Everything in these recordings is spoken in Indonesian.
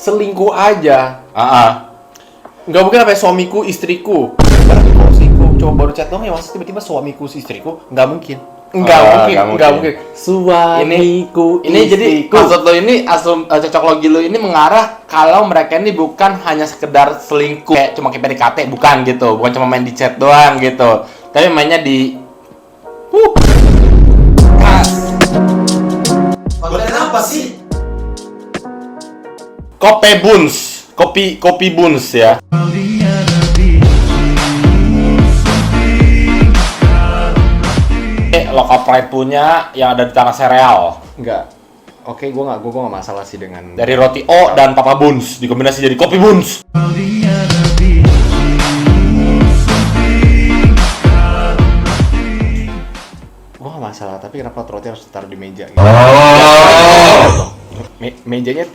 selingkuh aja. Nggak mungkin apa suamiku, istriku. Kalau selingkuh cuma baru chat doang ya, masa tiba-tiba suamiku, istriku? Nggak mungkin. Nggak mungkin. Suamiku, ini jadi maksud lo ini cocok logi lo ini mengarah kalau mereka ini bukan hanya sekedar selingkuh kayak cuma kayak PDKT, bukan gitu, bukan cuma main di chat doang gitu, tapi mainnya di Konten apa sih? kopi buns ya. Lokal Pride punya yang ada di Tanah Sereal. Enggak. Oke, gue nggak masalah sih dengan Dari roti O dan Papa Buns dikombinasi jadi kopi buns. gue nggak masalah, tapi kenapa roti harus ditaruh di meja? Gitu? Mejanya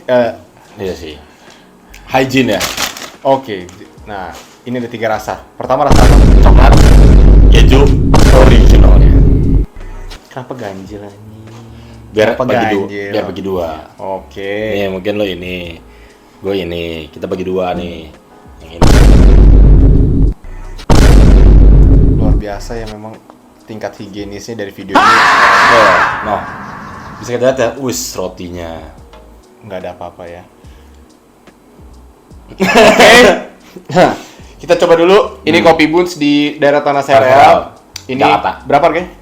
Iya sih. Hygiene ya. oke. Nah, ini ada 3 rasa. Pertama rasa apa? Coklat, keju, originalnya. Kenapa ganjil ini? Biar Apa bagi ganjil? biar bagi dua. Oke. Nih mungkin lo ini, gue ini, kita bagi dua nih. Yang ini. Luar biasa ya memang tingkat higienisnya dari video ini. No, bisa kita lihat ya, rotinya. Nggak ada apa-apa ya. Kita coba dulu. Ini kopi buns di daerah Tanah Sereal. Ini Jakarta. berapa harganya?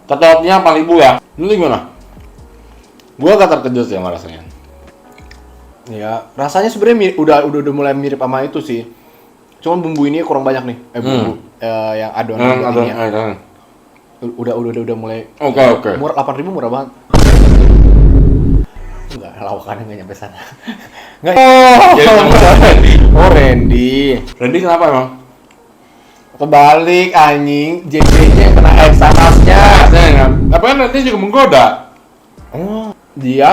Cocoknya 4.000 ya. Lu gimana? Gua agak terkejut ya sama rasanya. Ya, rasanya sebenarnya udah mulai mirip sama itu sih. Cuman bumbu ini kurang banyak nih. Bumbu yang adonan ininya. Udah mulai. Oke. Murah, 8.000 murah banget. Enggak, lawakannya nggak nyampe sana. Nggak. Jadi Randy. Oh, Randy. Randy kenapa emang? Kebalik anjing, JJ-nya kena Exanasnya. Tapi kan Randy juga menggoda. Oh, dia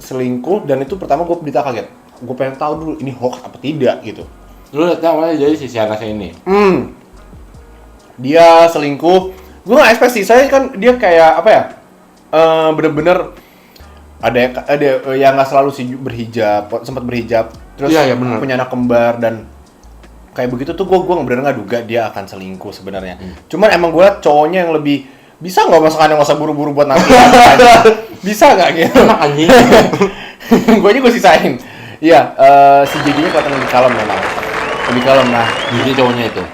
selingkuh dan itu pertama gue berita kaget. Gue pengen tahu dulu ini hoax apa tidak gitu. Lu lihatnya awalnya jadi si Anasnya ini. Dia selingkuh. Gue nggak expect sih. Saya kan dia kayak apa ya? Bener-bener ada yang nggak selalu sih berhijab, sempat berhijab. Terus Iya, bener. punya anak kembar dan kayak begitu tuh gue bener-bener nggak duga dia akan selingkuh sebenarnya. Cuman emang gue liat cowoknya yang lebih bisa nggak masakannya nggak usah buru-buru buat nanti. Bisa nggak gitu? Enak anjing. Gue aja gue sisain. Iya, si JJ-nya kelihatan lebih kalem memang. Lebih kalem nah. Jadi cowoknya itu.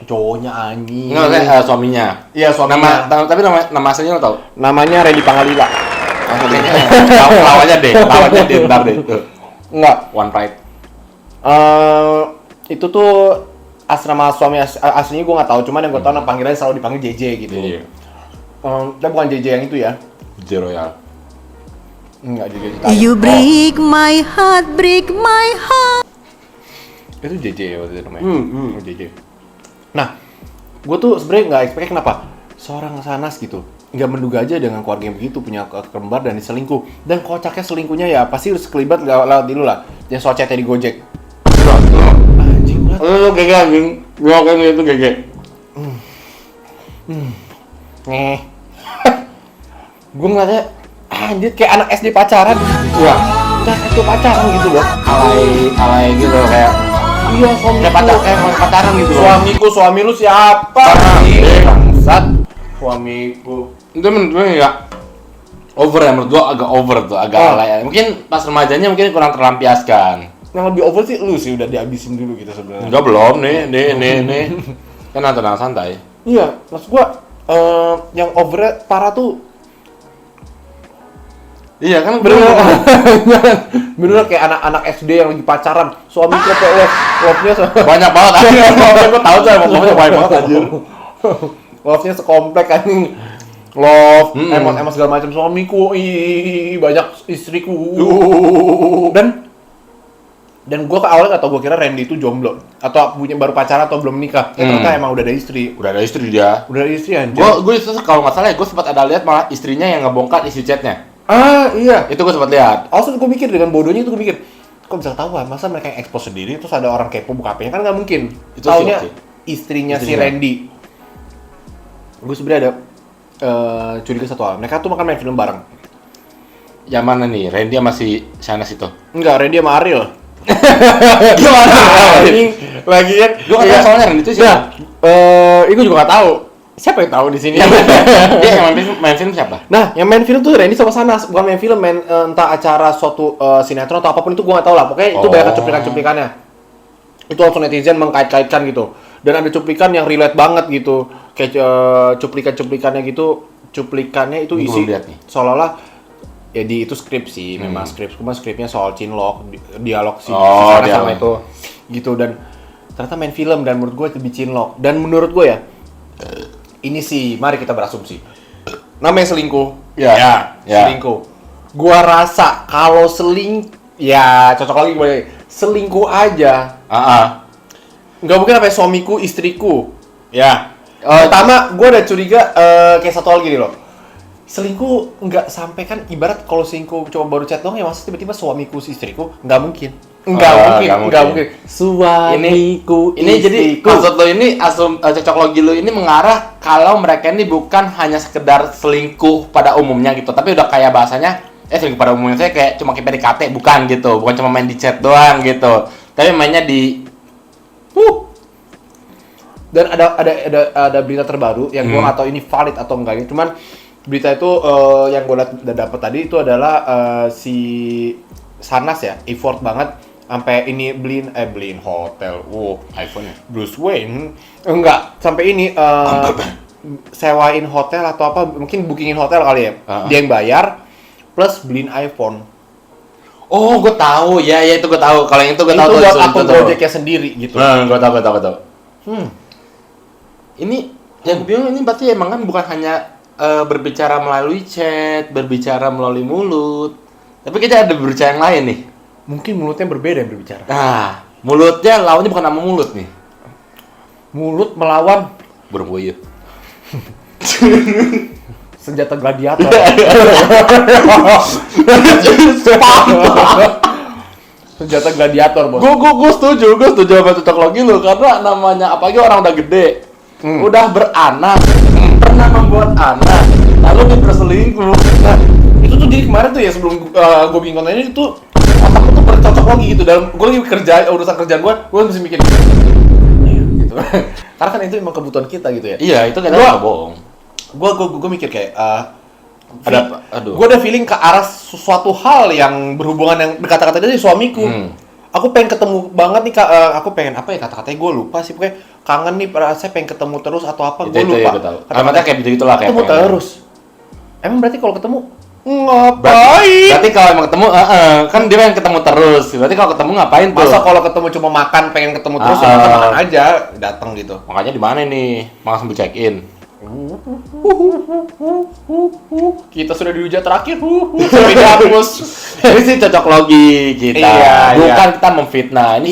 Cowoknya anjing. Enggak, saya suaminya. Iya, suaminya. Tapi nama aslinya lo tau? Namanya Randy Pangalila. Lawannya deh ntar deh. Enggak. One Pride. Itu tuh asrama suami aslinya gue nggak tahu, cuman yang gue tahu panggilannya selalu dipanggil JJ gitu. Iya. Tapi bukan JJ yang itu ya. Zero ya. Enggak, JJ Italian. You break my heart. Itu JJ ya waktu itu namanya. Oh, JJ. Nah, gue tuh sebenarnya nggak expect kenapa seorang Sanas gitu nggak menduga aja dengan keluarga yang begitu punya kembar dan diselingkuh, dan kocaknya selingkuhnya ya pasti harus sekelibat lewat dulu lah yang soal chatnya di Gojek. Anjing banget. Lu gege anjing. Gua kayak itu gege. Gue ngeliatnya anjir kayak anak SD pacaran. Iya. Anak SD pacaran gitu loh. Alay gitu kayak Iya, suamiku. kayak pacaran gitu loh. Suami lu siapa? Bangsat. Suamiku. Itu menurut gue ya over ya, menurut gue agak over tuh, agak alay ya. Mungkin pas remajanya mungkin kurang terlampiaskan. Yang lebih over sih lu sih udah dihabisin dulu gitu sebenarnya. Enggak, belum nih. Kan tenang santai. Iya, maksud gua yang over parah tuh Iya kan bener kayak anak-anak SD yang lagi pacaran, suami kayak love-nya banyak banget aja. Gue tahu tuh emang banyak banget anjir. love-nya sekomplek anjing. Love, emot segala macam, suamiku, banyak istriku. Dan gue ke awalnya nggak tau, gue kira Randy itu jomblo atau punya baru pacaran atau belum nikah. Ternyata emang udah ada istri. Udah ada istri dia. Udah ada istri anjir. Gue itu kalau nggak salah ya, gue sempat ada lihat malah istrinya yang ngebongkar isi chatnya. Iya. Itu gue sempat lihat. Awalnya gue mikir dengan bodohnya itu gue mikir, kok bisa tahu masa mereka yang expose sendiri terus ada orang kepo buka HP-nya, kan nggak mungkin. Itu Taunya sih, istrinya si Randy. Gue sebenarnya ada curiga satu hal, mereka tuh makan main film bareng. Yang mana nih? Randy masih Shanas itu? Enggak, Randy sama Ariel. Gimana? Lagi kan? Gue nggak tahu soalnya Randy itu siapa. Itu juga nggak tahu. Siapa yang tahu di sini? Dia yang main film siapa? Nah, yang main film tuh Randy sama Sanas, bukan main film, main entah acara suatu sinetron atau apapun itu gue nggak tahu lah. Pokoknya itu banyak cuplikan-cuplikannya. Itu langsung netizen mengkait-kaitkan gitu. Dan ada cuplikan yang relate banget gitu, kayak cuplikan-cuplikannya gitu, cuplikannya itu isi seolah-olah ya di itu skrip sih, memang cuma skripnya soal cinlok, dialog si Sanas sama itu gitu. Dan ternyata main film dan menurut gue lebih cinlok. Dan menurut gue ya ini sih, mari kita berasumsi. Namanya selingkuh. Ya. Selingkuh. Gua rasa kalau ya cocok lagi gue. Selingkuh aja. Nggak mungkin apa suamiku, istriku. Ya. Pertama, gua ada curiga kayak satu hal gini loh. Selingkuh nggak sampai kan, ibarat kalau selingkuh cuma baru chat doang ya, maksudnya tiba-tiba suamiku, istriku, nggak mungkin. Enggak mungkin. Suamiku, ini jadi maksud lo ini cocok logi lo ini mengarah kalau mereka ini bukan hanya sekedar selingkuh pada umumnya gitu, tapi udah kayak bahasanya selingkuh pada umumnya saya kayak cuma kayak PDKT, bukan gitu, bukan cuma main di chat doang gitu, tapi mainnya di Dan ada berita terbaru yang gua nggak tahu ini valid atau enggak ini, cuman berita itu yang gua dapat tadi itu adalah si Sanas ya, effort banget sampai ini beliin hotel. iPhone-nya. Bruce Wayne enggak sampai ini sewain hotel atau apa, mungkin bookingin hotel kali ya. Dia yang bayar plus beliin iPhone. Oh, gue tahu. Ya itu gue tahu. Kalau yang itu gue tahu. Itu buat akun projectnya sendiri gitu. Gue tahu. Ini yang gue bingung, ini berarti emang kan bukan hanya berbicara melalui chat, berbicara melalui mulut, tapi kita ada berbicara yang lain nih. Mungkin mulutnya berbeda yang berbicara. Nah, mulutnya lawannya bukan nama mulut nih. Mulut melawan burung puyuh. Senjata gladiator. Senjata gladiator, Bos. Gue setuju sama cocok logi lu, karena namanya apalagi orang udah gede, udah beranak, pernah membuat anak, lalu dia berselingkuh. Nah, itu tuh jadi kemarin tuh ya, sebelum gue bikin konten ini tuh otakku tuh bercocok logi gitu, dalam gue lagi kerja, urusan kerjaan gue mesti mikir gitu. Karena kan itu emang kebutuhan kita gitu ya. Iya, itu kadang nggak bohong. Gue mikir kayak aduh. Gue ada feeling ke arah sesuatu hal yang berhubungan yang berkata-kata dari suamiku. Aku pengen ketemu banget nih, aku pengen apa ya kata-katanya gue lupa sih, pokoknya kangen nih, saya pengen ketemu terus atau apa, gue lupa. Kata-kata kayak gitu-gitu lah, kayak ketemu terus. Emang berarti kalau ketemu ngapain? Berarti kalau emang ketemu, kan dia pengen ketemu terus. Berarti kalau ketemu ngapain tuh? Masa kalau ketemu cuma makan, pengen ketemu terus ya makan aja, datang gitu. Makanya di mana nih? Mau sambil check in. Kita sudah di hujat terakhir, sampai dihapus. Ini sih cocok logi kita. Iya, bukan kita memfitnah. Ini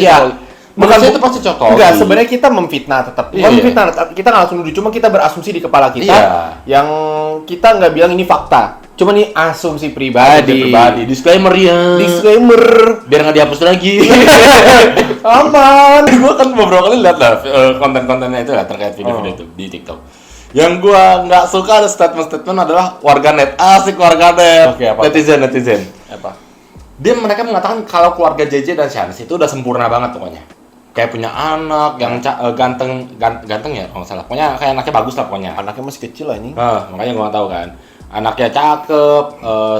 bukan itu pasti cocok. Enggak, sebenarnya kita memfitnah tetap. Bukan memfitnah, kita nggak langsung nuduh, cuma kita berasumsi di kepala kita. Yang kita nggak bilang ini fakta. Cuma nih asumsi pribadi. Disclaimer ya. Biar nggak dihapus lagi. Aman. Gue kan beberapa kali lihat lah konten-kontennya itu lah terkait video-video itu di TikTok. Yang gue nggak suka ada statement adalah warganet. Asik warganet. Oke, apa? Netizen. Apa? Mereka mengatakan kalau keluarga JJ dan Shanas itu udah sempurna banget pokoknya. Kayak punya anak yang ganteng ya kalau nggak salah. Pokoknya kayak anaknya bagus lah pokoknya. Anaknya masih kecil lah ini. Makanya gue nggak tahu kan. Anaknya cakep,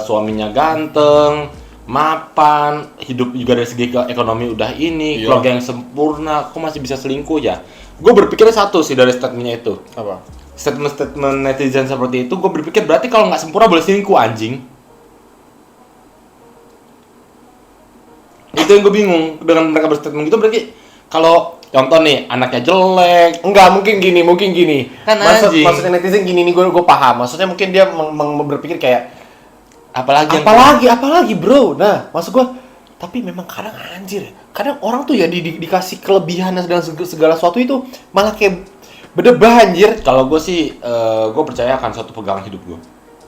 suaminya ganteng, mapan, hidup juga dari segi ekonomi udah ini, keluarga yang sempurna, kok masih bisa selingkuh ya? Gue berpikir satu sih dari statementnya itu. Apa? Statement netizen seperti itu, gue berpikir berarti kalau nggak sempurna boleh selingkuh, anjing. Itu yang gue bingung dengan mereka berstatement gitu, berarti kalau contoh nih anaknya jelek, mungkin gini. Kan anjing. Maksudnya netizen gini nih, gue paham. Maksudnya mungkin dia berpikir kayak apalagi bro. Nah, maksud gue, tapi memang kadang anjir. Kadang orang tuh ya dikasih kelebihan dan segala sesuatu itu malah kayak berdebah anjir. Kalau gue sih, gue percaya akan suatu pegangan hidup gue.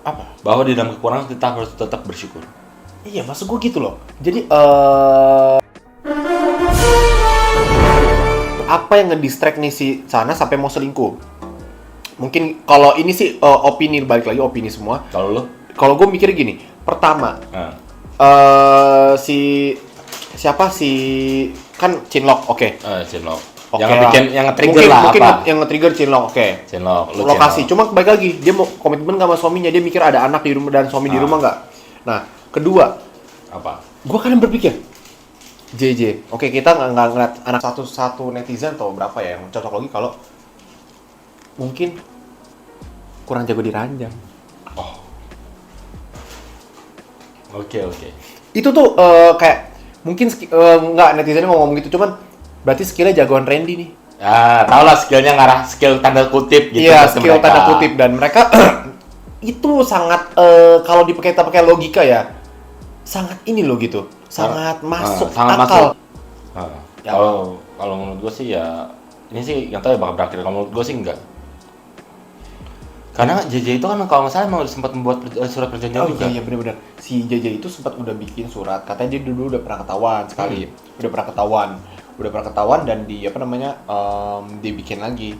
Apa? Bahwa di dalam kekurangan kita harus tetap bersyukur. Iya, maksud gue gitu loh. Jadi, apa yang ngedistract nih si Sanas sampai mau selingkuh? Mungkin kalau ini sih opini, balik lagi opini semua. Kalau lo? Kalau gue mikir gini, Pertama, Nah. siapa kan Chinlock, oke. Chinlock. Oke Yang lah. bikin yang nge-trigger lah mungkin apa? yang nge-trigger Chinlock, oke. Chinlock, lu Lokasi. Chinlock. Cuma baik lagi, dia mau komitmen sama suaminya, dia mikir ada anak di rumah dan suami di rumah nggak. Nah, kedua, Apa? gua kan berpikir JJ. Oke, kita nggak ngeliat anak satu netizen atau berapa ya yang cocok lagi kalau mungkin kurang jago diranjang. Oh. Oke. Itu tuh kayak mungkin nggak netizen ngomong gitu, cuman berarti skillnya jagoan Randy nih. Ya, tau lah skillnya ngarah skill tanda kutip gitu. Iya, buat skill mereka. tanda kutip, dan mereka itu sangat kalau pakai logika ya, sangat ini loh gitu, sangat masuk sangat akal. masuk. Ya. Kalau menurut gue sih ya ini sih yang tahu ya bakal berakhir. Kalau menurut gue sih enggak. Karena JJ itu kan kalau nggak salah emang sempat membuat surat perjanjian Oh juga. iya benar-benar. Si JJ itu sempat udah bikin surat, katanya dia dulu udah pernah ketahuan sekali. Udah pernah ketahuan dan dibikin lagi.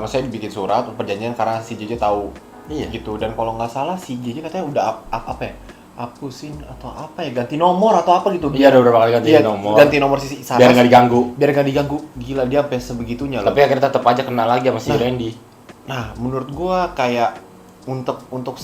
Maksudnya dibikin surat perjanjian karena si JJ tahu. Iya. Gitu. Dan kalau nggak salah si JJ katanya udah apa ya? Hapusin atau apa ya? Ganti nomor atau apa gitu. Iya, udah beberapa kali ganti nomor. Ganti nomor si Sanas. Biar nggak diganggu. Biar nggak diganggu. Gila, dia sampai sebegitunya loh. Tapi akhirnya tetap aja kena lagi sama si Randy. Nah, menurut gua kayak untuk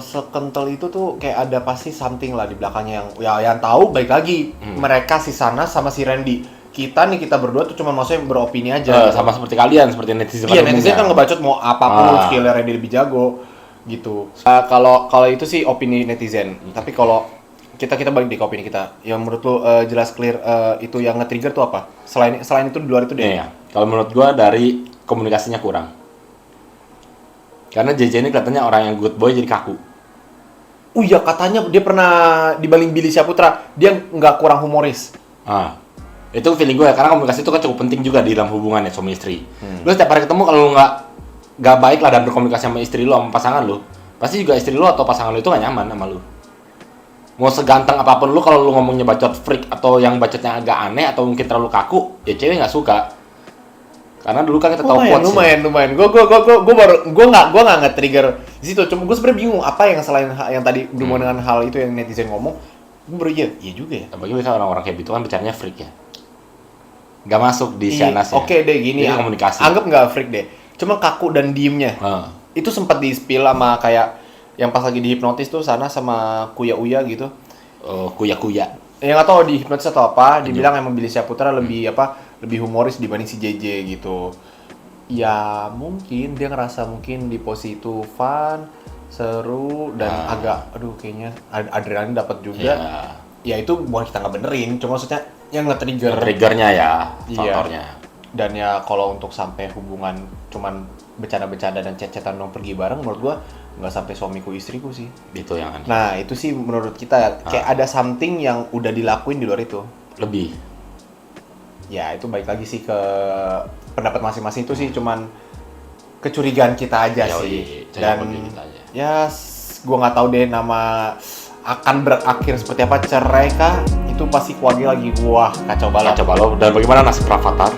sekental itu tuh kayak ada pasti something lah di belakangnya yang tahu baik lagi mereka si Sanas sama si Randy. Kita berdua tuh cuma maksudnya beropini aja. Gitu. Sama seperti kalian, seperti netizen. Iya, netizen kan ngebacot mau apapun skillnya Randy lebih jago gitu. Kalau itu sih opini netizen. Tapi kalau kita balik di opini kita. Yang menurut lu jelas clear itu yang nge-trigger tuh apa? Selain itu di luar itu deh. Iya. Kalau menurut gua dari komunikasinya kurang. Karena JJ ini kelihatannya orang yang good boy jadi kaku. Oh iya, katanya dia pernah dibanding Billy Syahputra, dia nggak kurang humoris. Itu feeling gue ya, karena komunikasi itu kan cukup penting juga di dalam hubungan ya suami istri. Lu setiap hari ketemu kalau lu nggak baik lah dalam berkomunikasi sama istri lu, sama pasangan lu, pasti juga istri lu atau pasangan lu itu nggak nyaman sama lu. Mau seganteng apapun lu, kalau lu ngomongnya bacot freak atau yang bacotnya agak aneh atau mungkin terlalu kaku, ya cewek nggak suka. Karena dulu kan kita tahu quotes. Lumayan. Gue nggak nge-trigger di situ. Cuma gue sebenarnya bingung apa yang selain yang tadi berhubungan dengan hal itu yang netizen ngomong. Gue baru iya juga ya. Bagi misalnya orang-orang kayak gitu kan bicaranya freak ya. Gak masuk di Shanas ya. Oke deh gini ya. Komunikasi. Anggap nggak freak deh. Cuma kaku dan diemnya. Itu sempat di-spill sama kayak yang pas lagi dihipnotis tuh sana sama Kuya Uya gitu. Kuya-kuya. Yang nggak tahu dihipnotis atau apa, dibilang emang Billy Syahputra lebih humoris dibanding si JJ gitu. Ya mungkin dia ngerasa mungkin di posisi itu fun, seru dan agak kayaknya adrenalin dapat juga. Ya itu bukan kita nggak benerin, cuma maksudnya yang Triggernya ya, faktornya. Dan ya kalau untuk sampai hubungan cuman bercanda-bercanda dan chat-chatan dong pergi bareng, menurut gua nggak sampai suamiku istriku sih. Itu yang aneh. Nah itu sih menurut kita kayak ada something yang udah dilakuin di luar itu. Lebih. Ya itu balik lagi sih ke pendapat masing-masing, itu sih cuman kecurigaan kita aja sih. Dan ya gua nggak tahu deh nama akan berakhir seperti apa, cerai kah? Itu pasti keluarga lagi kacau balau. Dan bagaimana nasib Rafathar?